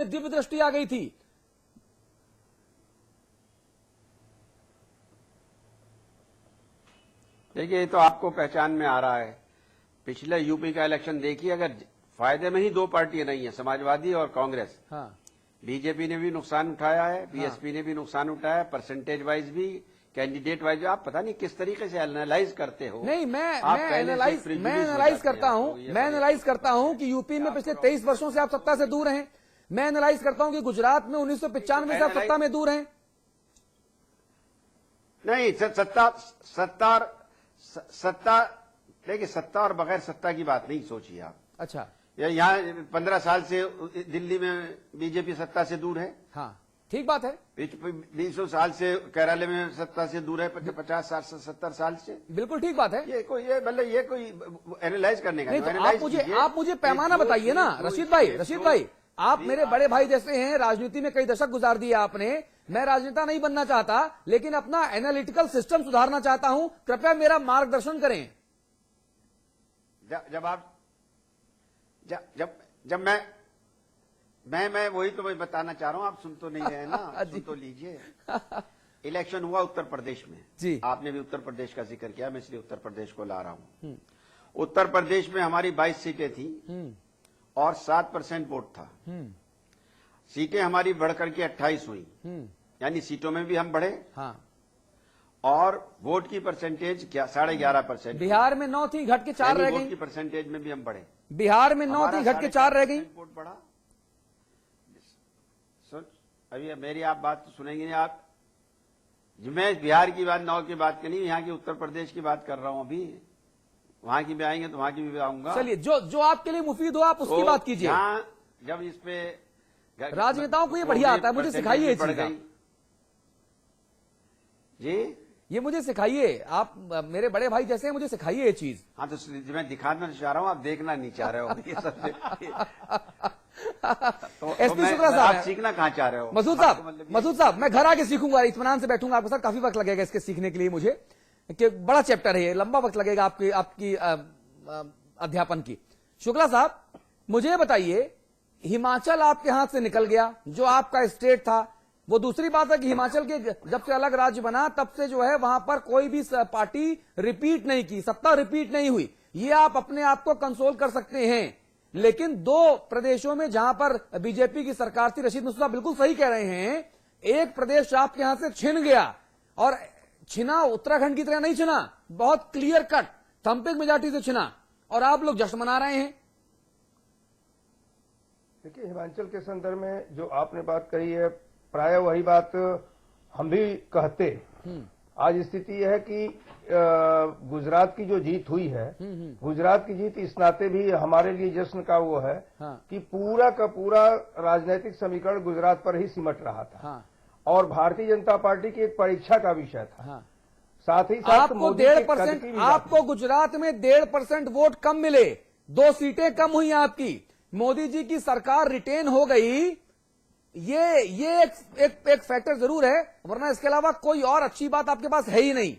दिव्य दृष्टि आ गई थी। देखिए, ये तो आपको पहचान में आ रहा है। पिछले यूपी का इलेक्शन देखिए, अगर फायदे में ही दो पार्टियां नहीं है, समाजवादी और कांग्रेस। हाँ, बीजेपी ने भी नुकसान उठाया है, बीएसपी ने भी नुकसान उठाया है, परसेंटेज वाइज भी, कैंडिडेट वाइज। आप पता नहीं किस तरीके से एनालाइज करते हो। नहीं, मैं prejudice एनालाइज करता हूं, मैं एनालाइज करता हूं कि यूपी में पिछले 23 वर्षों से आप सत्ता से दूर हैं। मैं एनालाइज करता हूं कि गुजरात में 1995 से आप सत्ता में दूर हैं। नहीं, सत्ता देखिए, सत्ता और बगैर सत्ता की बात नहीं सोचिए आप। अच्छा, यहाँ 15 साल से दिल्ली में बीजेपी सत्ता से दूर है। हाँ, ठीक बात है। 20 साल से केरल में सत्ता से दूर है, 50 साल से 70 साल से। बिल्कुल ठीक बात है। ये कोई एनालाइज करने का नहीं, तो आप मुझे पैमाना बताइए ना रशीद भाई, आप मेरे बड़े भाई जैसे हैं, राजनीति में कई दशक गुजार दिए आपने। मैं राजनेता नहीं बनना चाहता, लेकिन अपना एनालिटिकल सिस्टम सुधारना चाहता हूं। कृपया मेरा मार्गदर्शन करें। जब मैं वही तो मैं बताना चाह रहा हूं, आप सुन तो नहीं रहे ना। सुन तो लीजिए। इलेक्शन हुआ उत्तर प्रदेश में जी, आपने भी उत्तर प्रदेश का जिक्र किया, मैं इसलिए उत्तर प्रदेश को ला रहा हूं। उत्तर प्रदेश में हमारी 22 सीटें थी और 7% वोट था। सीटें हमारी बढ़कर के 28 हुई, यानी सीटों में भी हम बढ़े। हाँ, और वोट की परसेंटेज 11.5%। बिहार में 9 थी, घट के 4 रह वोट गई। की परसेंटेज में भी हम बढ़े। बिहार में 9 थी, घट के 4 रह गई। वोट बढ़ा। अभी मेरी आप बात तो सुनेंगे नहीं आप। मैं बिहार की बात 9 की बात की नहीं, यहाँ की उत्तर प्रदेश की बात कर रहा हूँ। अभी वहां की भी आएंगे तो वहां की भी आऊंगा। चलिए, जो आपके लिए मुफीद हो आप उसकी बात कीजिए। जब इस पे राजनेताओं को ये बढ़िया आता है, मुझे सिखाइए ये चीज जी। ये मुझे सिखाइए, आप मेरे बड़े भाई जैसे हैं, मुझे सिखाइए ये चीज। हाँ, तो मैं दिखाना चाह रहा हूँ, आप देखना नहीं चाह रहे हो। ये सबसे एसपी शुक्ला साहब, आप सीखना कहाँ चाह रहे हो? मसूद साहब, मैं घर आके सीखूंगा, इत्मीनान से बैठूंगा आपके साथ। काफी वक्त लगेगा इसके सीखने के लिए मुझे, कि बड़ा चैप्टर है ये, लंबा वक्त लगेगा आपकी अध्यापन की। शुक्ला साहब, मुझे बताइए, हिमाचल आपके हाथ से निकल गया, जो आपका स्टेट था। वो दूसरी बात है कि हिमाचल के जब से अलग राज्य बना, तब से जो है वहां पर कोई भी पार्टी रिपीट नहीं की, सत्ता रिपीट नहीं हुई। ये आप अपने आप को कंसोल कर सकते हैं। लेकिन 2 प्रदेशों में जहां पर बीजेपी की सरकार थी, रशीद मसूद बिल्कुल सही कह रहे हैं, एक प्रदेश आपके यहां से छिन गया, और छिना उत्तराखंड की तरह नहीं छिना, बहुत क्लियर कट थंपिंग मेजॉरिटी से छिना, और आप लोग जश्न मना रहे हैं। देखिए, हिमाचल के संदर्भ में जो आपने बात कही है, प्राय वही बात हम भी कहते। आज स्थिति यह है कि गुजरात की जो जीत हुई है, गुजरात की जीत इस नाते भी हमारे लिए जश्न का वो है कि पूरा का पूरा राजनीतिक समीकरण गुजरात पर ही सिमट रहा था, और भारतीय जनता पार्टी की एक परीक्षा का विषय था। साथ ही साथ आपको 1.5%, आपको गुजरात में 1.5% वोट कम मिले, 2 सीटें कम हुई आपकी, मोदी जी की सरकार रिटेन हो गई। ये एक फैक्टर जरूर है, वरना इसके अलावा कोई और अच्छी बात आपके पास है ही नहीं।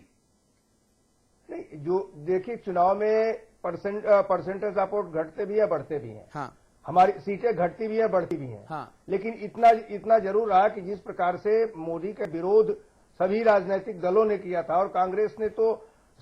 जो देखिए, चुनाव में परसेंटेज ऑफ वोट घटते भी है, बढ़ते भी हैं। हाँ, हमारी सीटें घटती भी है, बढ़ती भी हैं। हाँ, लेकिन इतना जरूर रहा कि जिस प्रकार से मोदी का विरोध सभी राजनीतिक दलों ने किया था, और कांग्रेस ने तो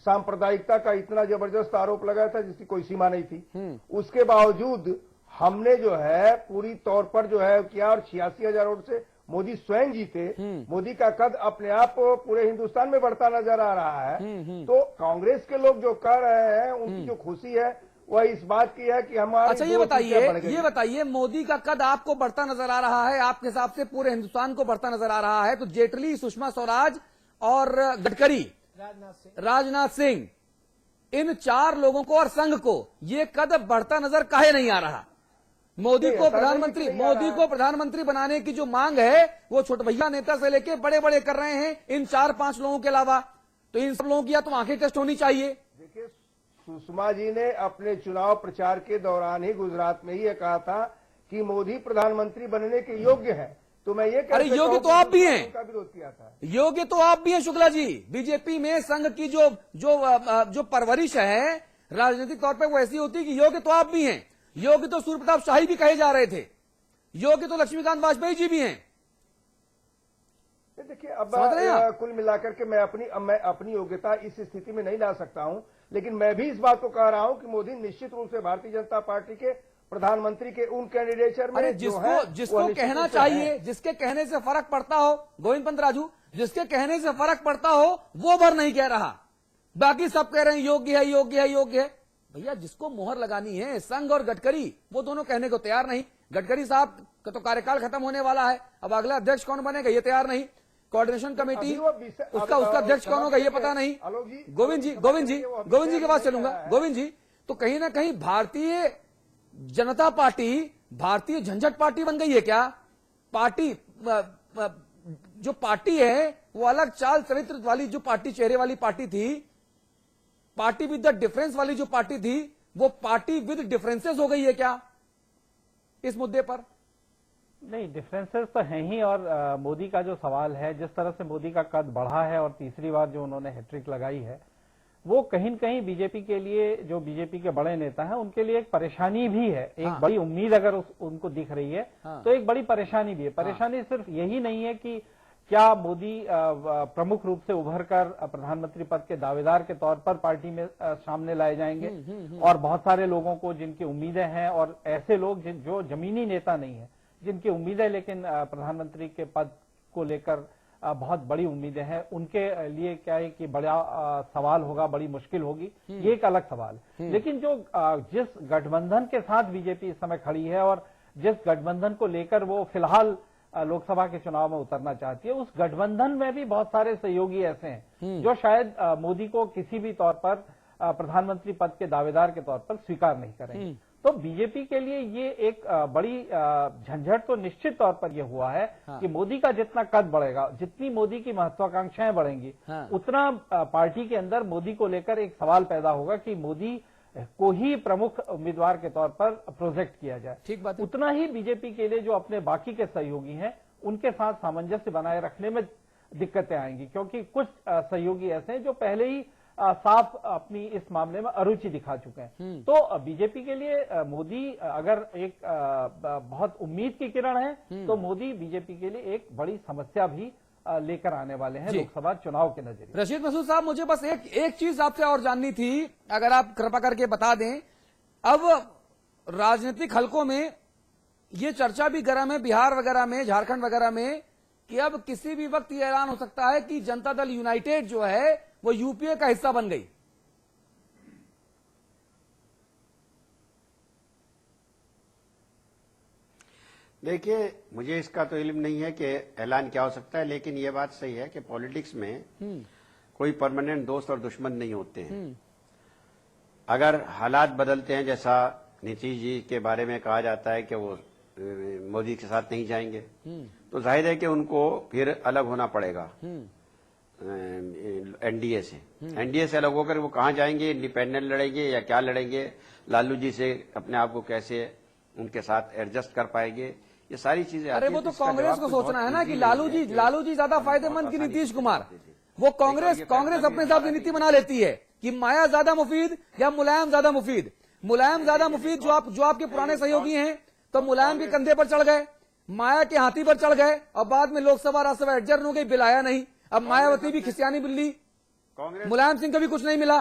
सांप्रदायिकता का इतना जबरदस्त आरोप लगाया था जिसकी कोई सीमा नहीं थी, उसके बावजूद हमने जो है पूरी तौर पर जो है किया, और 86,000 वोट से मोदी स्वयं जीते। मोदी का कद अपने आप पूरे हिंदुस्तान में बढ़ता नजर आ रहा है। तो कांग्रेस के लोग जो कर रहे हैं, उनकी जो खुशी है वह इस बात की है कि हमारे। अच्छा, ये बताइए, मोदी का कद आपको बढ़ता नजर आ रहा है, आपके हिसाब से पूरे हिंदुस्तान को बढ़ता नजर आ रहा है, तो जेटली, सुषमा स्वराज और गडकरी, राजनाथ सिंह, इन 4 लोगों को और संघ को ये कद बढ़ता नजर काहे नहीं आ रहा? मोदी को प्रधानमंत्री बनाने की जो मांग है, वो छोटभैया नेता से लेके बड़े बड़े कर रहे हैं, इन 4-5 लोगों के अलावा। तो इन सब लोगों की या तो आंखें टेस्ट होनी चाहिए। देखिए, सुषमा जी ने अपने चुनाव प्रचार के दौरान ही गुजरात में ही ये कहा था कि मोदी प्रधानमंत्री बनने के योग्य है। तो मैं ये अरे योग्य तो आप भी हैं, का विरोध किया था। योग्य तो आप भी हैं शुक्ला जी। बीजेपी में संघ की जो परवरिश है राजनीतिक तौर पर, वो ऐसी होती है कि योग्य तो आप भी हैं। योग्य तो सूर्य प्रताप शाही भी कहे जा रहे थे, योग्य तो लक्ष्मीकांत वाजपेयी जी भी हैं। देखिए, अब समझ रहे हैं आप? कुल मिलाकर के मैं अपनी योग्यता इस स्थिति में नहीं ला सकता हूं, लेकिन मैं भी इस बात को कह रहा हूं कि मोदी निश्चित रूप से भारतीय जनता पार्टी के प्रधानमंत्री के उन कैंडिडेचर में अरे जो है, जिसको वो निश्चित कहना रूप से चाहिए, है। जिसके कहने से फर्क पड़ता हो, गोविंद पंत राजू, जिसके कहने से फर्क पड़ता हो वो भर नहीं कह रहा, बाकी सब कह रहे हैं योग्य है, योग्य है, योग्य है। भैया जिसको मोहर लगानी है, संघ और गडकरी, वो दोनों कहने को तैयार नहीं। गडकरी साहब का तो कार्यकाल खत्म होने वाला है, अब अगला अध्यक्ष कौन बनेगा ये तैयार नहीं। कोऑर्डिनेशन कमेटी उसका अध्यक्ष कौन होगा ये पता नहीं। गोविंद जी के पास चलूंगा। गोविंद जी, तो कहीं ना कहीं भारतीय जनता पार्टी भारतीय झंझट पार्टी बन गई है क्या? पार्टी जो पार्टी है वो अलग चाल चरित्र वाली जो पार्टी, चेहरे वाली पार्टी थी, पार्टी विद द डिफरेंस वाली जो पार्टी थी, वो पार्टी विद डिफरेंसेस हो गई है क्या इस मुद्दे पर? नहीं, डिफरेंसेस तो हैं ही। और मोदी का जो सवाल है, जिस तरह से मोदी का कद बढ़ा है और तीसरी बार जो उन्होंने हैट्रिक लगाई है, वो कहीं न कहीं बीजेपी के लिए, जो बीजेपी के बड़े नेता हैं उनके लिए एक परेशानी भी है। एक बड़ी उम्मीद अगर उनको दिख रही है तो एक बड़ी परेशानी भी है। परेशानी सिर्फ यही नहीं है कि क्या मोदी प्रमुख रूप से उभर कर प्रधानमंत्री पद के दावेदार के तौर पर पार्टी में सामने लाए जाएंगे, और बहुत सारे लोगों को जिनकी उम्मीदें हैं, और ऐसे लोग जो जमीनी नेता नहीं है, जिनकी उम्मीदें लेकिन प्रधानमंत्री के पद को लेकर बहुत बड़ी उम्मीदें हैं, उनके लिए क्या है कि बड़ा सवाल होगा, बड़ी मुश्किल होगी, ये एक अलग सवाल है। लेकिन जो जिस गठबंधन के साथ बीजेपी इस समय खड़ी है और जिस गठबंधन को लेकर वो फिलहाल लोकसभा के चुनाव में उतरना चाहती है, उस गठबंधन में भी बहुत सारे सहयोगी ऐसे हैं जो शायद मोदी को किसी भी तौर पर प्रधानमंत्री पद के दावेदार के तौर पर स्वीकार नहीं करेंगे। तो बीजेपी के लिए ये एक बड़ी झंझट तो निश्चित तौर पर यह हुआ है कि मोदी का जितना कद बढ़ेगा, जितनी मोदी की महत्वाकांक्षाएं बढ़ेंगी, उतना पार्टी के अंदर मोदी को लेकर एक सवाल पैदा होगा कि मोदी को ही प्रमुख उम्मीदवार के तौर पर प्रोजेक्ट किया जाए। ठीक बात है। उतना ही बीजेपी के लिए जो अपने बाकी के सहयोगी हैं उनके साथ सामंजस्य बनाए रखने में दिक्कतें आएंगी, क्योंकि कुछ सहयोगी ऐसे हैं जो पहले ही साफ अपनी इस मामले में अरुचि दिखा चुके हैं। तो बीजेपी के लिए मोदी अगर एक बहुत उम्मीद की किरण है, तो मोदी बीजेपी के लिए एक बड़ी समस्या भी लेकर आने वाले हैं लोकसभा चुनाव के नजरिए। रशीद मसूद साहब, मुझे बस एक चीज आपसे और जाननी थी, अगर आप कृपा करके बता दें। अब राजनीतिक हलकों में ये चर्चा भी गर्म है, बिहार वगैरह में, झारखंड वगैरह में, कि अब किसी भी वक्त ये ऐलान हो सकता है कि जनता दल यूनाइटेड जो है वो यूपीए का हिस्सा बन गई। देखिए, मुझे इसका तो इल्म नहीं है कि ऐलान क्या हो सकता है, लेकिन ये बात सही है कि पॉलिटिक्स में कोई परमानेंट दोस्त और दुश्मन नहीं होते हैं। अगर हालात बदलते हैं, जैसा नीतीश जी के बारे में कहा जाता है कि वो मोदी के साथ नहीं जाएंगे, तो जाहिर है कि उनको फिर अलग होना पड़ेगा एनडीए से। एनडीए से अलग होकर वो कहां जाएंगे, इंडिपेंडेंट लड़ेंगे या क्या लड़ेंगे, लालू जी से अपने आप को कैसे उनके साथ एडजस्ट कर पाएंगे, ये सारी चीजें। अरे वो तो कांग्रेस को सोचना है ना कि लालू जी ज्यादा फायदेमंद कि नीतीश कुमार। वो कांग्रेस अपने हिसाब से नीति बना लेती है कि माया ज्यादा मुफीद या मुलायम ज्यादा मुफीद। मुलायम ज्यादा मुफीद जो आपके पुराने सहयोगी हैं, तो मुलायम के कंधे पर चढ़ गए, माया के हाथी पर चढ़ गए, और बाद में लोकसभा राज्यसभा एडजर्न हो गई, बिल आया नहीं। अब मायावती भी खिसियानी बिल्ली, मुलायम सिंह को भी कुछ नहीं मिला।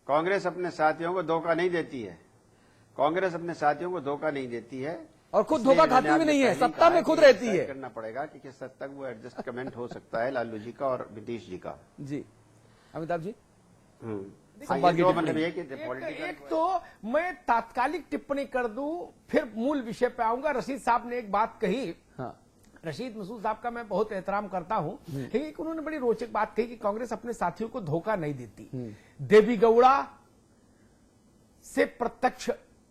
कांग्रेस अपने साथियों को धोखा नहीं देती है। कांग्रेस अपने साथियों को धोखा नहीं देती है, और खुद धोखा खाती भी नहीं है, सत्ता में खुद रहती है। करना पड़ेगा कि किस हद तक वो एडजस्टमेंट हो सकता है लालू जी का और नीतीश जी का। जी अमिताभ जी, मतलब ये कि एक तो मैं तात्कालिक टिप्पणी कर दूं, फिर मूल विषय पे आऊंगा। रशीद साहब ने एक बात कही, रशीद मसूद साहब का मैं बहुत एहतराम करता हूं, लेकिन उन्होंने बड़ी रोचक बात कही कि कांग्रेस अपने साथियों को धोखा नहीं देती। देवीगौड़ा से प्रत्यक्ष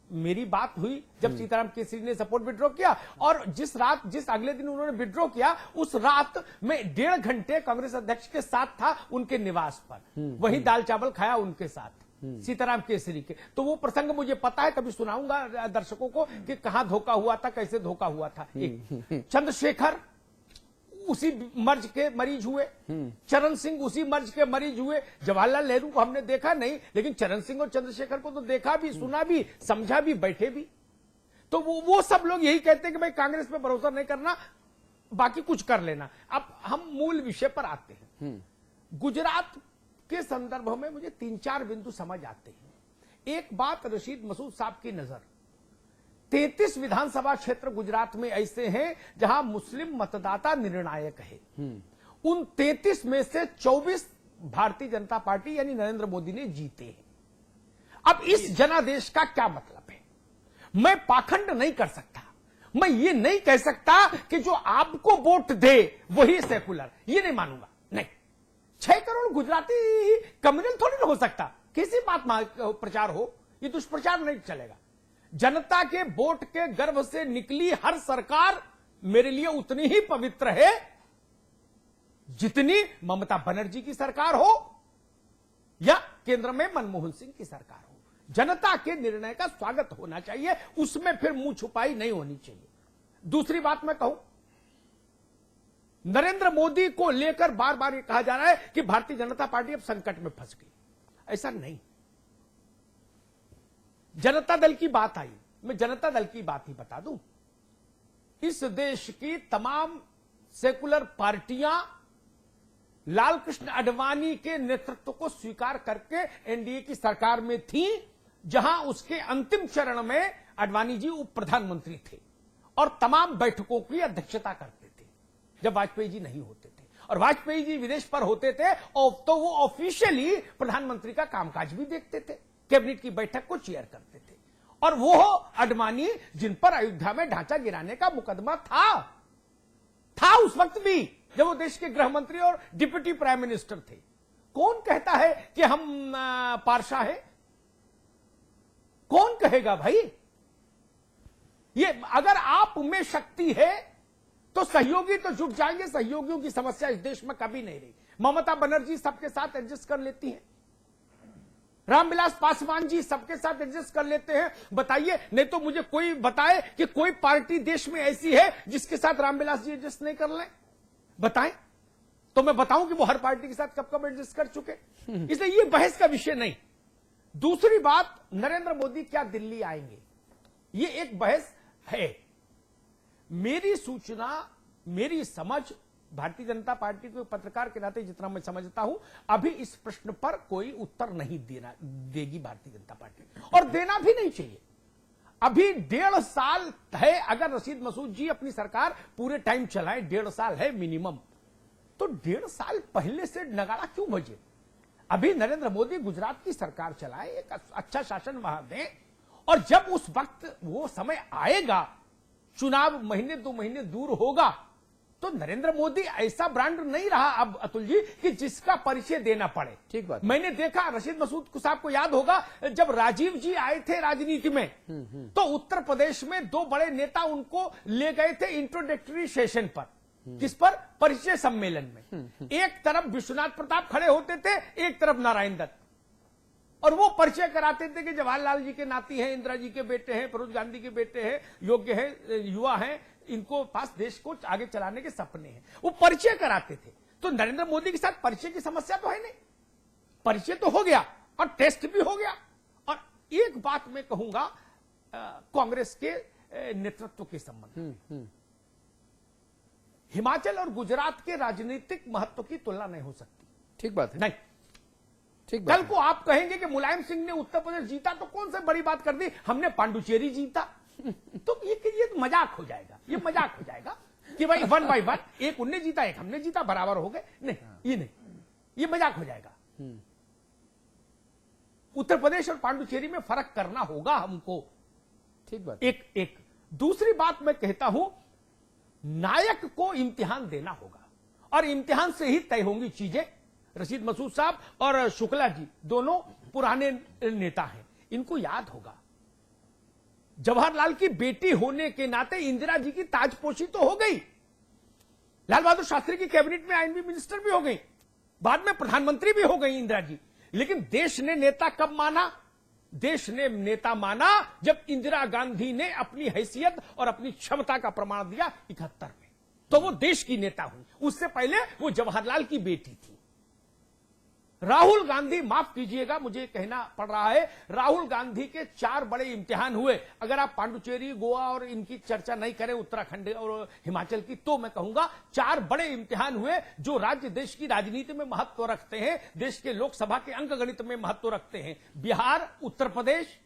मेरी बात हुई जब सीताराम केसरी ने सपोर्ट विड्रॉ किया, और जिस अगले दिन उन्होंने विड्रॉ किया, उस रात में 1.5 घंटे कांग्रेस अध्यक्ष के साथ था उनके निवास पर, वहीं दाल चावल खाया उनके साथ सीताराम केसरी के। तो वो प्रसंग मुझे पता है, कभी सुनाऊंगा दर्शकों को कि कहां धोखा हुआ था, कैसे धोखा हुआ था। एक चंद्रशेखर उसी मर्ज के मरीज हुए, चरण सिंह उसी मर्ज के मरीज हुए। जवाहरलाल नेहरू को हमने देखा नहीं, लेकिन चरण सिंह और चंद्रशेखर को तो देखा भी, सुना भी, समझा भी, बैठे भी। तो वो सब लोग यही कहते हैं कि भाई कांग्रेस पे भरोसा नहीं करना, बाकी कुछ कर लेना। अब हम मूल विषय पर आते हैं। गुजरात के संदर्भ में मुझे 3-4 बिंदु समझ आते हैं। एक बात रशीद मसूद साहब की नजर, 33 विधानसभा क्षेत्र गुजरात में ऐसे हैं जहां मुस्लिम मतदाता निर्णायक है। उन 33 में से 24 भारतीय जनता पार्टी यानी नरेंद्र मोदी ने जीते हैं। अब इस जनादेश का क्या मतलब है? मैं पाखंड नहीं कर सकता, मैं ये नहीं कह सकता कि जो आपको वोट दे वही सेकुलर, ये नहीं मानूंगा। नहीं, 6 करोड़ गुजराती कम्युनल थोड़ी ना हो सकता, किसी बात प्रचार हो, ये दुष्प्रचार नहीं चलेगा। जनता के वोट के गर्भ से निकली हर सरकार मेरे लिए उतनी ही पवित्र है जितनी ममता बनर्जी की सरकार हो या केंद्र में मनमोहन सिंह की सरकार हो। जनता के निर्णय का स्वागत होना चाहिए, उसमें फिर मुंह छुपाई नहीं होनी चाहिए। दूसरी बात मैं कहूं, नरेंद्र मोदी को लेकर बार बार ये कहा जा रहा है कि भारतीय जनता पार्टी अब संकट में फंस गई। ऐसा नहीं। जनता दल की बात आई, मैं जनता दल की बात ही बता दूं। इस देश की तमाम सेकुलर पार्टियां लाल कृष्ण आडवाणी के नेतृत्व को स्वीकार करके एनडीए की सरकार में थी, जहां उसके अंतिम चरण में आडवाणी जी उप प्रधानमंत्री थे और तमाम बैठकों की अध्यक्षता करते थे जब वाजपेयी जी नहीं होते थे, और वाजपेयी जी विदेश पर होते थे और तो वो ऑफिशियली प्रधानमंत्री का कामकाज भी देखते थे, कैबिनेट की बैठक को चेयर करते थे। और वो आडवाणी जिन पर अयोध्या में ढांचा गिराने का मुकदमा था उस वक्त भी, जब वो देश के गृह मंत्री और डिप्टी प्राइम मिनिस्टर थे। कौन कहता है कि हम पारसा है? कौन कहेगा भाई? ये अगर आप में शक्ति है तो सहयोगी तो जुट जाएंगे। सहयोगियों की समस्या इस देश में कभी नहीं रही। ममता बनर्जी सबके साथ एडजस्ट कर लेती हैं, रामविलास पासवान जी सबके साथ एडजस्ट कर लेते हैं। बताइए, नहीं तो मुझे कोई बताए कि कोई पार्टी देश में ऐसी है जिसके साथ रामविलास जी एडजस्ट नहीं कर लें, बताएं तो मैं बताऊं कि वो हर पार्टी के साथ कब कब एडजस्ट कर चुके। इसलिए ये बहस का विषय नहीं। दूसरी बात, नरेंद्र मोदी क्या दिल्ली आएंगे, ये एक बहस है। मेरी सूचना, मेरी समझ, भारतीय जनता पार्टी के पत्रकार के नाते जितना मैं समझता हूं, अभी इस प्रश्न पर कोई उत्तर नहीं देगी भारतीय जनता पार्टी, और देना भी नहीं चाहिए। अभी 1.5 साल है। अगर रशीद मसूद जी अपनी सरकार पूरे टाइम चलाएं, 1.5 साल है मिनिमम, तो 1.5 साल पहले से नगाड़ा क्यों बजे? अभी नरेंद्र मोदी गुजरात की सरकार चलाए, एक अच्छा शासन वहां दें, और जब उस वक्त वो समय आएगा, चुनाव महीने 2 महीने दूर होगा, तो नरेंद्र मोदी ऐसा ब्रांड नहीं रहा अब अतुल जी कि जिसका परिचय देना पड़े। ठीक बात। मैंने देखा, रशीद मसूद साहब को याद होगा, जब राजीव जी आए थे राजनीति में, तो उत्तर प्रदेश में 2 बड़े नेता उनको ले गए थे इंट्रोडक्टरी सेशन पर। किस पर? परिचय सम्मेलन में। एक तरफ विश्वनाथ प्रताप खड़े होते थे, एक तरफ नारायण दत्त, और वो परिचय कराते थे कि जवाहरलाल जी के नाती हैं, इंदिरा जी के बेटे हैं, फिरोज गांधी के बेटे हैं, योग्य हैं, युवा हैं, इनको पास देश को आगे चलाने के सपने हैं। वो परिचय कराते थे। तो नरेंद्र मोदी के साथ परिचय की समस्या तो है नहीं, परिचय तो हो गया और टेस्ट भी हो गया। और एक बात मैं कहूंगा कांग्रेस के नेतृत्व के संबंध, हिमाचल और गुजरात के राजनीतिक महत्व की तुलना नहीं हो सकती। ठीक बात है। नहीं, ठीक बात कल को आप कहेंगे कि मुलायम सिंह ने उत्तर प्रदेश जीता तो कौन सी बड़ी बात कर दी, हमने पांडुचेरी जीता, तो ये मजाक हो जाएगा, ये मजाक हो जाएगा कि भाई 1 by 1, एक उनने जीता एक हमने जीता, बराबर हो गए। नहीं, ये नहीं, ये मजाक हो जाएगा। उत्तर प्रदेश और पांडुचेरी में फर्क करना होगा हमको। ठीक बात। एक दूसरी बात मैं कहता हूं, नायक को इम्तिहान देना होगा, और इम्तिहान से ही तय होंगी चीजें। रशीद मसूद साहब और शुक्ला जी दोनों पुराने नेता हैं, इनको याद होगा, जवाहरलाल की बेटी होने के नाते इंदिरा जी की ताजपोशी तो हो गई, लाल बहादुर शास्त्री की कैबिनेट में आईएनबी मिनिस्टर भी हो गई, बाद में प्रधानमंत्री भी हो गई इंदिरा जी। लेकिन देश ने नेता कब माना? देश ने नेता माना जब इंदिरा गांधी ने अपनी हैसियत और अपनी क्षमता का प्रमाण दिया 71 में। तो वो देश की नेता हुई। उससे पहले वो जवाहरलाल की बेटी थी। राहुल गांधी, माफ कीजिएगा मुझे कहना पड़ रहा है, राहुल गांधी के 4 बड़े इम्तिहान हुए। अगर आप पांडुचेरी, गोवा और इनकी चर्चा नहीं करें, उत्तराखंड और हिमाचल की, तो मैं कहूंगा 4 बड़े इम्तिहान हुए जो राज्य देश की राजनीति में महत्व रखते हैं, देश के लोकसभा के अंकगणित में महत्व रखते हैं। बिहार, उत्तर प्रदेश,